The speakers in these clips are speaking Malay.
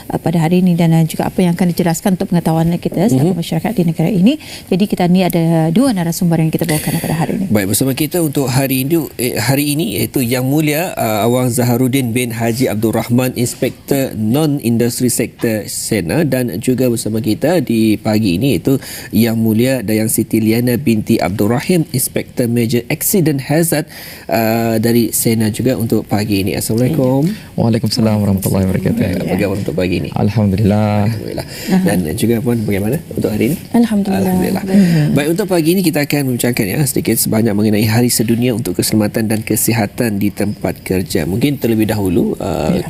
pada hari ini dan juga apa yang akan dijelaskan untuk pengetahuan kita selaku masyarakat di negara ini. Jadi kita ni ada dua narasumber yang kita bawakan pada hari ini. Baik, bersama kita untuk hari ini iaitu Yang Mulia Awang Zaharuddin bin Haji Abdul Rahman, Inspektor Non-Industri Sektor SENA, dan juga bersama kita di pagi ini iaitu Yang Mulia Dayang Siti Liana binti Abdul Rahim, Inspektor Major Accident Hazard dari SENA juga untuk pagi ini. Assalamualaikum. Waalaikumsalam warahmatullahi wabarakatuh. Bagaimana untuk pagi ini? Alhamdulillah. Dan juga Puan, bagaimana untuk hari ini? Alhamdulillah. Baik, untuk pagi ini kita akan membincangkan sedikit sebanyak mengenai Hari Sedunia untuk Keselamatan dan Kesihatan di Tempat Kerja. Mungkin terlebih dahulu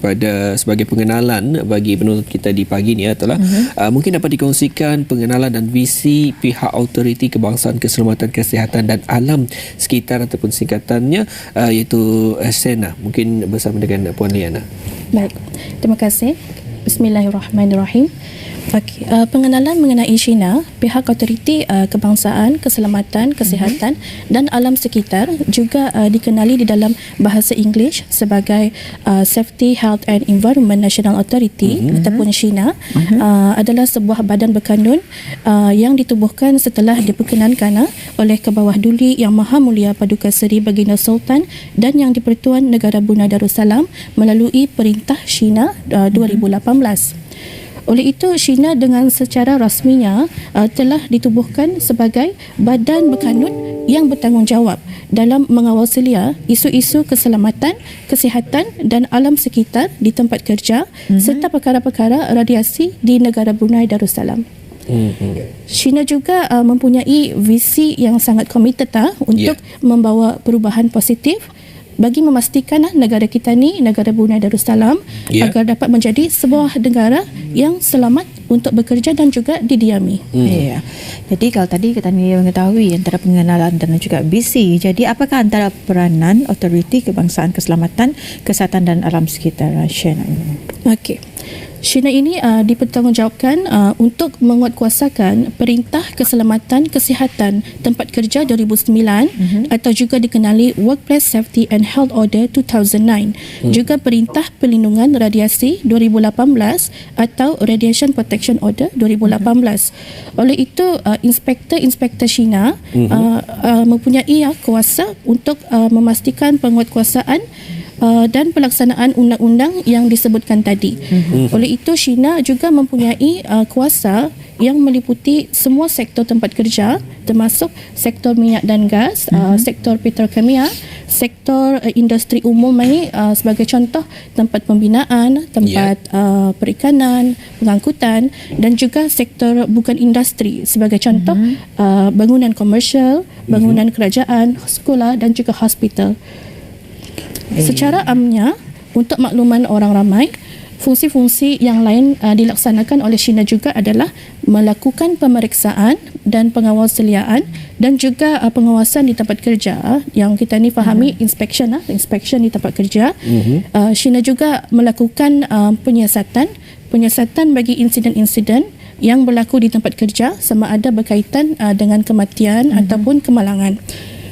pada sebagai pengenalan bagi penonton kita di pagi ini adalah mungkin dapat dikongsikan pengenalan dan visi pihak Autoriti Kebangsaan Keselamatan Kesihatan dan Alam Sekitar ataupun singkatannya iaitu SENA. Mungkin bersama dengan Puan Liana. Baik, terima kasih. Bismillahirrahmanirrahim. Pengenalan mengenai SENA, pihak Autoriti Kebangsaan Keselamatan Kesihatan dan Alam Sekitar, juga dikenali di dalam bahasa Inggeris sebagai Safety, Health and Environment National Authority ataupun SENA, adalah sebuah badan berkanun yang ditubuhkan setelah diperkenankan oleh Kebawah Duli Yang Maha Mulia Paduka Seri Baginda Sultan dan Yang di-Pertuan Negara Brunei Darussalam melalui Perintah SENA 2018. Oleh itu, SENA dengan secara rasminya telah ditubuhkan sebagai badan berkanun yang bertanggungjawab dalam mengawal selia isu-isu keselamatan, kesihatan dan alam sekitar di tempat kerja serta perkara-perkara radiasi di negara Brunei Darussalam. SENA juga mempunyai visi yang sangat komited untuk membawa perubahan positif bagi memastikan negara kita ni, negara Brunei Darussalam, agar dapat menjadi sebuah negara yang selamat untuk bekerja dan juga didiami. Jadi kalau tadi kita ni mengetahui antara pengenalan dan juga visi, jadi apakah antara peranan Autoriti Kebangsaan Keselamatan, Kesihatan dan Alam Sekitar SENA ini? Okey. SENA ini dipertanggungjawabkan untuk menguatkuasakan Perintah Keselamatan Kesihatan Tempat Kerja 2009 atau juga dikenali Workplace Safety and Health Order 2009, juga Perintah Perlindungan Radiasi 2018 atau Radiation Protection Order 2018. Oleh itu, inspektor-inspektor SENA mempunyai kuasa untuk memastikan penguatkuasaan dan pelaksanaan undang-undang yang disebutkan tadi. Oleh itu, SENA juga mempunyai kuasa yang meliputi semua sektor tempat kerja, termasuk sektor minyak dan gas, sektor petrokimia, sektor industri umum ini, sebagai contoh tempat pembinaan, tempat perikanan, pengangkutan, dan juga sektor bukan industri sebagai contoh bangunan komersial, bangunan kerajaan, sekolah dan juga hospital. Secara amnya, untuk makluman orang ramai, fungsi-fungsi yang lain dilaksanakan oleh SENA juga adalah melakukan pemeriksaan dan pengawasaliaan dan juga pengawasan di tempat kerja yang kita ni fahami inspection di tempat kerja. SENA juga melakukan penyiasatan bagi insiden-insiden yang berlaku di tempat kerja sama ada berkaitan dengan kematian ataupun kemalangan.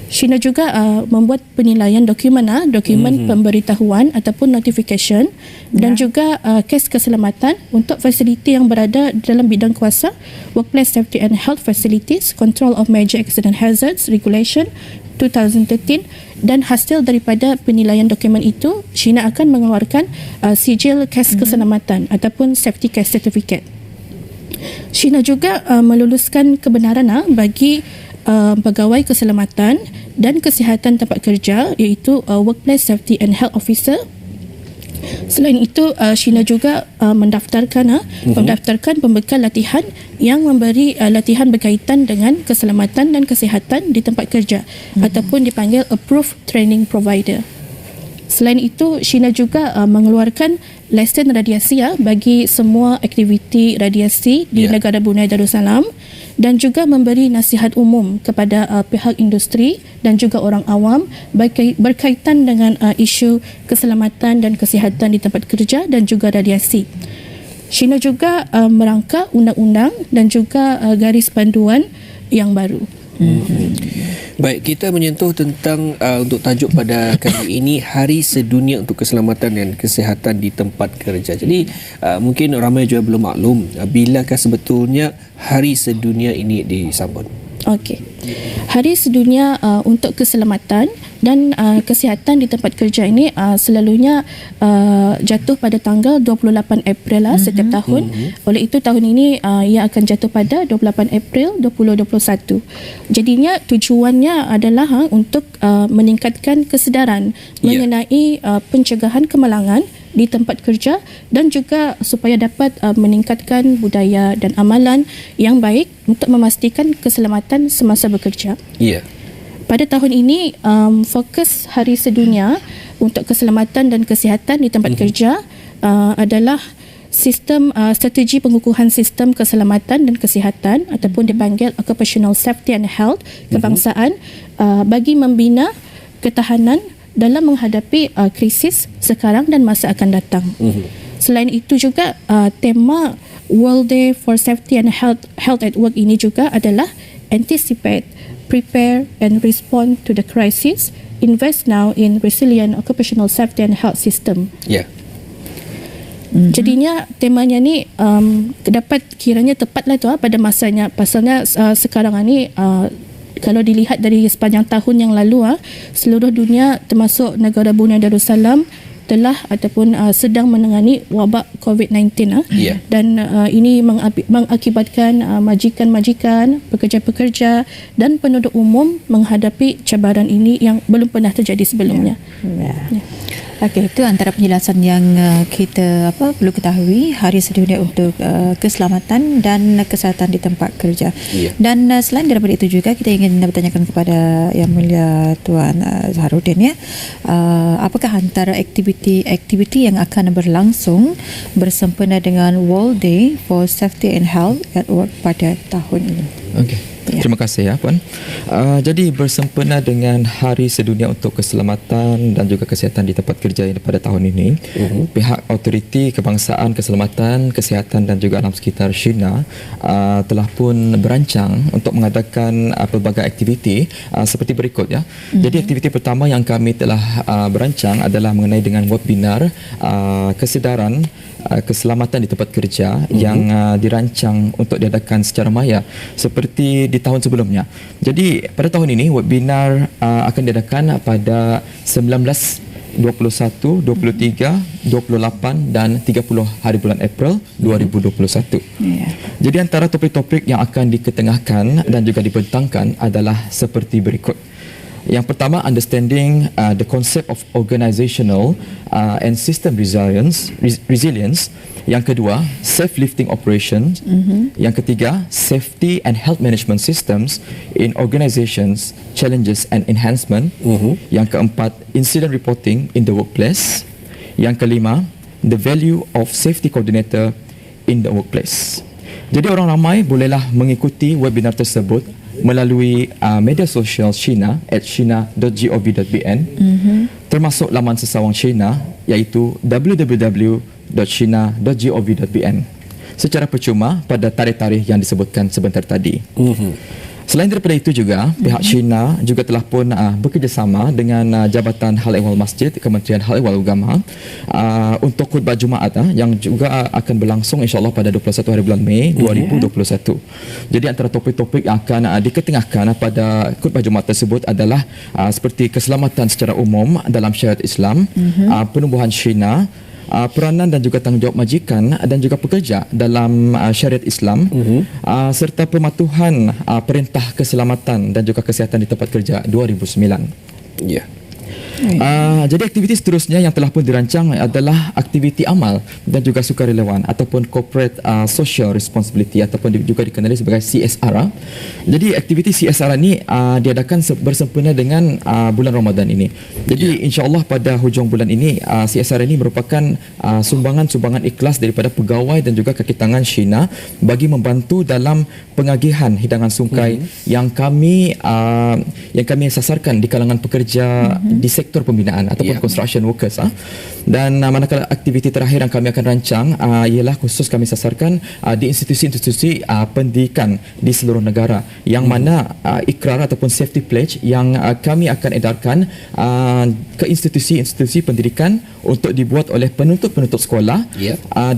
SENA juga membuat penilaian dokumen pemberitahuan ataupun notification dan juga kes keselamatan untuk fasiliti yang berada dalam bidang kuasa Workplace Safety and Health Facilities, Control of Major Accident Hazards Regulation 2013, dan hasil daripada penilaian dokumen itu SENA akan mengeluarkan sijil kes keselamatan ataupun Safety Case Certificate. SENA juga meluluskan kebenaran bagi pegawai keselamatan dan kesihatan tempat kerja iaitu Workplace Safety and Health Officer. Selain itu, SENA juga mendaftarkan pembekal latihan yang memberi latihan berkaitan dengan keselamatan dan kesihatan di tempat kerja ataupun dipanggil Approved Training Provider. Selain itu, SENA juga mengeluarkan lesen radiasi bagi semua aktiviti radiasi di negara Brunei Darussalam dan juga memberi nasihat umum kepada pihak industri dan juga orang awam berkaitan dengan isu keselamatan dan kesihatan di tempat kerja dan juga radiasi. SENA juga merangka undang-undang dan juga garis panduan yang baru. Baik, kita menyentuh tentang untuk tajuk pada kali ini Hari Sedunia untuk Keselamatan dan Kesihatan di Tempat Kerja. Jadi mungkin ramai juga belum maklum bilakah sebetulnya Hari Sedunia ini disambut. Okey. Hari Sedunia untuk Keselamatan dan Kesihatan di Tempat Kerja ini selalunya jatuh pada tanggal 28 April setiap tahun. Oleh itu tahun ini ia akan jatuh pada 28 April 2021. Jadinya tujuannya adalah untuk meningkatkan kesedaran mengenai pencegahan kemalangan di tempat kerja dan juga supaya dapat meningkatkan budaya dan amalan yang baik untuk memastikan keselamatan semasa bekerja. Ya. Pada tahun ini fokus Hari Sedunia untuk Keselamatan dan Kesihatan di Tempat Kerja adalah sistem strategi pengukuhan sistem keselamatan dan kesihatan ataupun dipanggil Occupational Safety and Health kebangsaan bagi membina ketahanan dalam menghadapi krisis sekarang dan masa akan datang. Selain itu juga tema World Day for Safety and Health at Work ini juga adalah Anticipate, Prepare and Respond to the Crisis. Invest now in resilient occupational safety and health system. Ya. Jadinya temanya ni dapat kiranya tepatlah tu pada masanya. Pasalnya sekarang ni kalau dilihat dari sepanjang tahun yang lalu seluruh dunia termasuk negara Brunei Darussalam telah ataupun sedang menangani wabak COVID-19 dan ini mengakibatkan majikan-majikan, pekerja-pekerja dan penduduk umum menghadapi cabaran ini yang belum pernah terjadi sebelumnya. Okey, itu antara penjelasan yang kita perlu ketahui Hari Sedunia untuk Keselamatan dan Kesihatan di Tempat Kerja. Dan selain daripada itu juga kita ingin bertanyakan kepada Yang Mulia Tuan Zaharuddin apakah antara aktiviti yang akan berlangsung bersempena dengan World Day for Safety and Health at Work pada tahun ini. Okey. Terima kasih ya Puan. Jadi bersempena dengan Hari Sedunia untuk Keselamatan dan juga Kesihatan di Tempat Kerja pada tahun ini, pihak Autoriti Kebangsaan Keselamatan, Kesihatan dan juga Alam Sekitar China telah pun berancang untuk mengadakan pelbagai aktiviti seperti berikut ya. Jadi aktiviti pertama yang kami telah berancang adalah mengenai dengan webinar kesedaran keselamatan di tempat kerja yang dirancang untuk diadakan secara maya seperti di tahun sebelumnya. Jadi pada tahun ini webinar akan diadakan pada 19, 21, 23, 28 dan 30 hari bulan April 2021. Jadi antara topik-topik yang akan diketengahkan dan juga dibentangkan adalah seperti berikut. Yang pertama, understanding the concept of organizational and system resilience. Yang kedua, safe lifting operations. Yang ketiga, safety and health management systems in organizations, challenges and enhancement. Yang keempat, incident reporting in the workplace. Yang kelima, the value of safety coordinator in the workplace. Jadi orang ramai bolehlah mengikuti webinar tersebut melalui media sosial China @china.gov.bn, termasuk laman sesawang China iaitu www.china.gov.bn secara percuma pada tarikh-tarikh yang disebutkan sebentar tadi. Selain daripada itu juga, pihak China juga telah pun bekerjasama dengan Jabatan Hal Ehwal Masjid, Kementerian Hal Ehwal Agama untuk khutbah Jumaat yang juga akan berlangsung insya-Allah pada 21 hari bulan Mei 2021. Jadi antara topik-topik yang akan diketengahkan pada khutbah Jumaat tersebut adalah seperti keselamatan secara umum dalam syariat Islam, penumbuhan China, peranan dan juga tanggungjawab majikan dan juga pekerja dalam syariat Islam, serta pematuhan Perintah Keselamatan dan juga Kesihatan di Tempat Kerja 2009. Jadi aktiviti seterusnya yang telah pun dirancang adalah aktiviti amal dan juga sukarelawan ataupun corporate social responsibility ataupun juga dikenali sebagai CSR. Jadi aktiviti CSR ini diadakan bersempena dengan bulan Ramadan ini. Jadi insya-Allah pada hujung bulan ini CSR ini merupakan sumbangan-sumbangan ikhlas daripada pegawai dan juga kaki tangan China bagi membantu dalam pengagihan hidangan sungkai yang kami sasarkan di kalangan pekerja di sektor pembinaan ataupun construction workers. Dan manakala aktiviti terakhir yang kami akan rancang ialah khusus kami sasarkan di institusi-institusi pendidikan di seluruh negara, yang mana ikrar ataupun safety pledge yang kami akan edarkan ke institusi-institusi pendidikan untuk dibuat oleh penuntut-penuntut sekolah,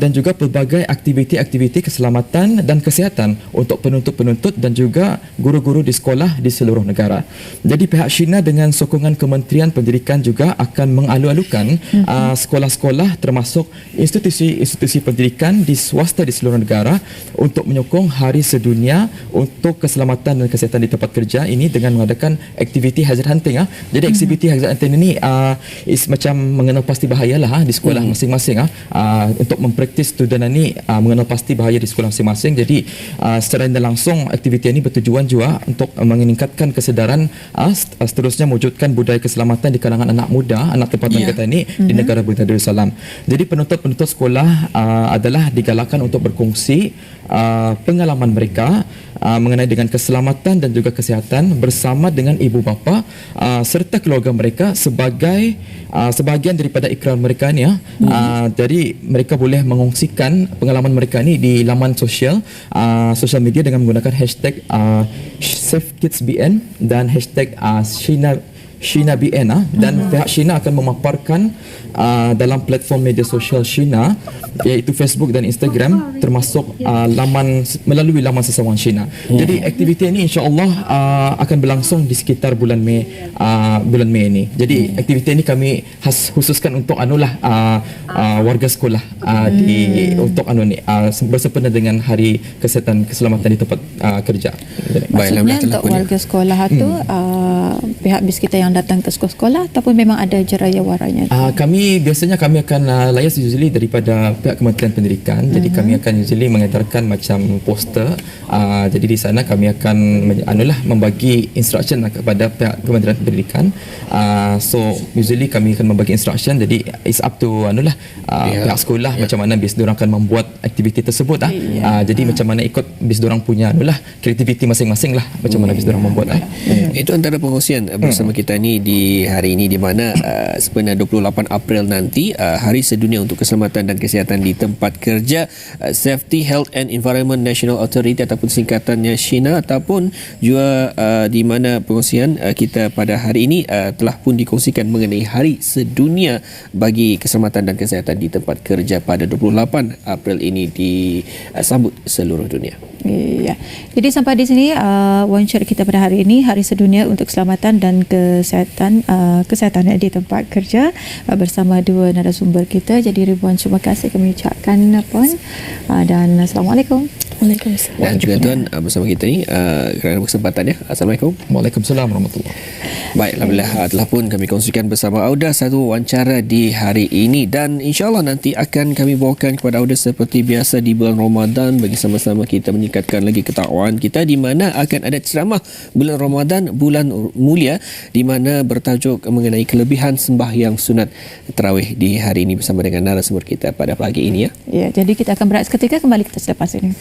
dan juga pelbagai aktiviti-aktiviti keselamatan dan kesihatan untuk penuntut-penuntut dan juga guru-guru di sekolah di seluruh negara. Jadi pihak Shina dengan sokongan Kementerian Pendidikan juga akan mengalu-alukan sekolah-sekolah termasuk institusi-institusi pendidikan di swasta di seluruh negara untuk menyokong Hari Sedunia untuk Keselamatan dan Kesihatan di Tempat Kerja ini dengan mengadakan aktiviti hazard hunting. Jadi aktiviti hazard hunting ini is macam mengenal pasti bahaya lah di sekolah masing-masing untuk mempraktis student ini mengenal pasti bahaya di sekolah masing-masing. Jadi secara tidak langsung aktiviti ini bertujuan juga untuk meningkatkan kesedaran seterusnya mewujudkan budaya keselamatan di kalangan anak muda, anak tempatan kita ini di negara Brunei Darussalam. Jadi penuntut-penuntut sekolah adalah digalakkan untuk berkongsi pengalaman mereka mengenai dengan keselamatan dan juga kesihatan bersama dengan ibu bapa serta keluarga mereka sebagai sebahagian daripada ikrar mereka ni. Jadi mereka boleh mengongsikan pengalaman mereka ni di laman sosial media dengan menggunakan hashtag SafeKidsBN dan hashtag Shina BN dan pihak Shina akan memaparkan dalam platform media sosial Shina iaitu Facebook dan Instagram termasuk melalui laman sesewan Shina. Jadi aktiviti ini insya-Allah akan berlangsung di sekitar bulan Mei ini. Jadi aktiviti ini kami khususkan untuk warga sekolah untuk bersempena dengan Hari Kesihatan Keselamatan di Tempat Kerja. Maksudnya untuk warga sekolah tu pihak BIS kita yang datang ke sekolah ataupun memang ada jeraya-waranya? Kami akan layas usually daripada pihak Kementerian Pendidikan. Jadi kami akan usually mengedarkan macam poster. Jadi di sana kami akan membagi instruction kepada pihak Kementerian Pendidikan. So usually kami akan membagi instruction. Jadi it's up to pihak sekolah macam mana BIS diorang akan membuat aktiviti tersebut. Jadi macam mana ikut BIS diorang punya kreativiti masing-masing lah macam mana BIS diorang membuat. Itu antara pengkongsian bersama kita ni di hari ini, di mana sebenarnya 28 April nanti Hari Sedunia untuk Keselamatan dan Kesihatan di Tempat Kerja, Safety, Health and Environment National Authority ataupun singkatannya SHINA, ataupun juga di mana pengkongsian kita pada hari ini telah pun dikongsikan mengenai Hari Sedunia bagi Keselamatan dan Kesihatan di Tempat Kerja pada 28 April ini disambut seluruh dunia. Ya. Jadi sampai di sini wawancara kita pada hari ini, Hari Sedunia untuk Keselamatan dan Kesihatan di Tempat Kerja, bersama dua narasumber kita. Jadi ribuan terima kasih kami ucapkan Puan, dan Assalamualaikum. Waalaikumsalam. Dan juga Tuan bersama kita ni kerana kesempatan ya. Assalamualaikum. Waalaikumsalam warahmatullahi. Baik, alhamdulillah telah pun kami kongsikan bersama Auda satu wawancara di hari ini, dan insya-Allah nanti akan kami bawakan kepada Auda seperti biasa di bulan Ramadan bagi sama-sama kita meningkatkan lagi ketakwaan kita, di mana akan ada ceramah bulan Ramadan, bulan mulia, di mana bertajuk mengenai kelebihan sembahyang sunat tarawih di hari ini bersama dengan narasumber kita pada pagi ini ya. Ya, jadi kita akan berehat seketika, kembali kita selepas ini.